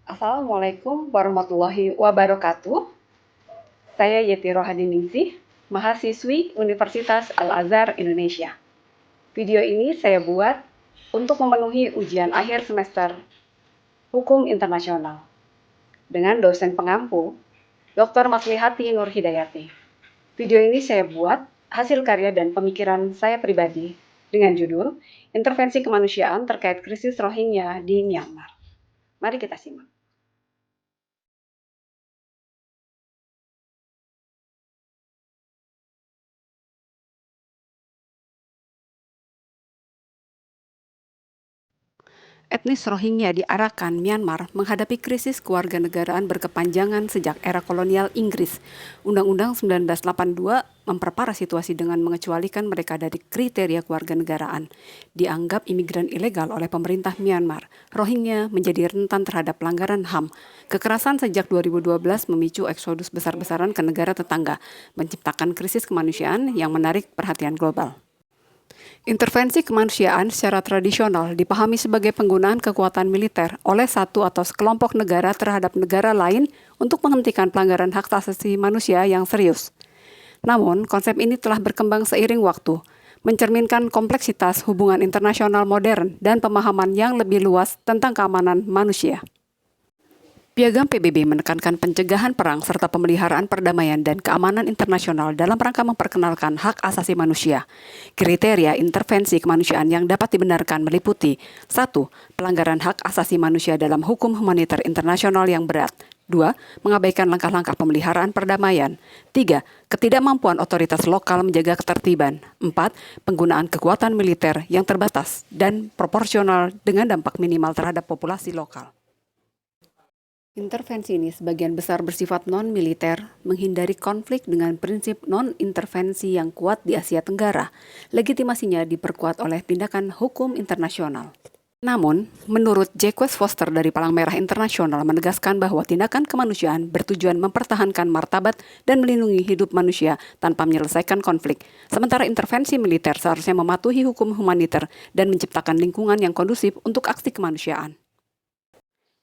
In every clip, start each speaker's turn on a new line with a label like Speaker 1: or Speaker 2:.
Speaker 1: Assalamualaikum warahmatullahi wabarakatuh. Saya Yeti Rohadiningsih, mahasiswi Universitas Al-Azhar Indonesia. Video ini saya buat untuk memenuhi ujian akhir semester Hukum Internasional dengan dosen pengampu, Dr. Maslihati Nur Hidayati. Video ini saya buat hasil karya dan pemikiran saya pribadi dengan judul Intervensi Kemanusiaan Terkait Krisis Rohingya di Myanmar. Mari kita simak. Etnis Rohingya di Arakan, Myanmar, menghadapi krisis kewarganegaraan berkepanjangan sejak era kolonial Inggris. Undang-Undang 1982 memperparah situasi dengan mengecualikan mereka dari kriteria kewarganegaraan. Dianggap imigran ilegal oleh pemerintah Myanmar, Rohingya menjadi rentan terhadap pelanggaran HAM. Kekerasan sejak 2012 memicu eksodus besar-besaran ke negara tetangga, menciptakan krisis kemanusiaan yang menarik perhatian global. Intervensi kemanusiaan secara tradisional dipahami sebagai penggunaan kekuatan militer oleh satu atau sekelompok negara terhadap negara lain untuk menghentikan pelanggaran hak asasi manusia yang serius. Namun, konsep ini telah berkembang seiring waktu, mencerminkan kompleksitas hubungan internasional modern dan pemahaman yang lebih luas tentang keamanan manusia. Piagam PBB menekankan pencegahan perang serta pemeliharaan perdamaian dan keamanan internasional dalam rangka memperkenalkan hak asasi manusia. Kriteria intervensi kemanusiaan yang dapat dibenarkan meliputi 1. Pelanggaran hak asasi manusia dalam hukum humaniter internasional yang berat. 2. Mengabaikan langkah-langkah pemeliharaan perdamaian. 3. Ketidakmampuan otoritas lokal menjaga ketertiban. 4. Penggunaan kekuatan militer yang terbatas dan proporsional dengan dampak minimal terhadap populasi lokal. Intervensi ini sebagian besar bersifat non-militer, menghindari konflik dengan prinsip non-intervensi yang kuat di Asia Tenggara. Legitimasinya diperkuat oleh tindakan hukum internasional. Namun, menurut Jacques Foster dari Palang Merah Internasional menegaskan bahwa tindakan kemanusiaan bertujuan mempertahankan martabat dan melindungi hidup manusia tanpa menyelesaikan konflik. Sementara intervensi militer seharusnya mematuhi hukum humaniter dan menciptakan lingkungan yang kondusif untuk aksi kemanusiaan.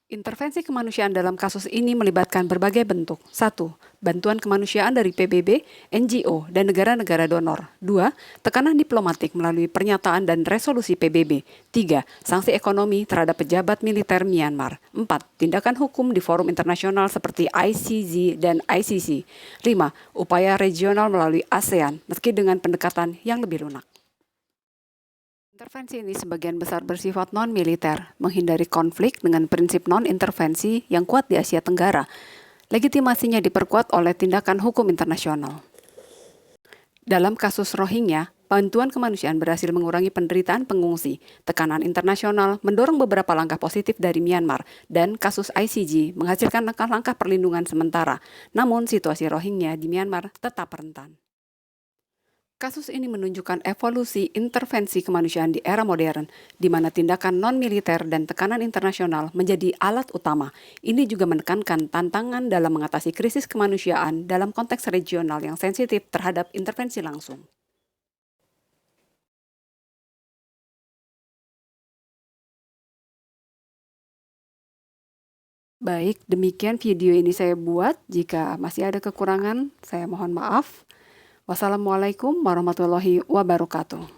Speaker 1: Intervensi kemanusiaan dalam kasus ini melibatkan berbagai bentuk. 1. Bantuan kemanusiaan dari PBB, NGO, dan negara-negara donor. 2. Tekanan diplomatik melalui pernyataan dan resolusi PBB. 3. Sanksi ekonomi terhadap pejabat militer Myanmar. 4. Tindakan hukum di forum internasional seperti ICJ dan ICC. 5. Upaya regional melalui ASEAN, meski dengan pendekatan yang lebih lunak. Intervensi ini sebagian besar bersifat non-militer, menghindari konflik dengan prinsip non-intervensi yang kuat di Asia Tenggara. Legitimasinya diperkuat oleh tindakan hukum internasional. Dalam kasus Rohingya, bantuan kemanusiaan berhasil mengurangi penderitaan pengungsi. Tekanan internasional mendorong beberapa langkah positif dari Myanmar, dan kasus ICJ menghasilkan langkah-langkah perlindungan sementara. Namun, situasi Rohingya di Myanmar tetap rentan. Kasus ini menunjukkan evolusi intervensi kemanusiaan di era modern, di mana tindakan non-militer dan tekanan internasional menjadi alat utama. Ini juga menekankan tantangan dalam mengatasi krisis kemanusiaan dalam konteks regional yang sensitif terhadap intervensi langsung. Baik, demikian video ini saya buat. Jika masih ada kekurangan, saya mohon maaf. Wassalamualaikum warahmatullahi wabarakatuh.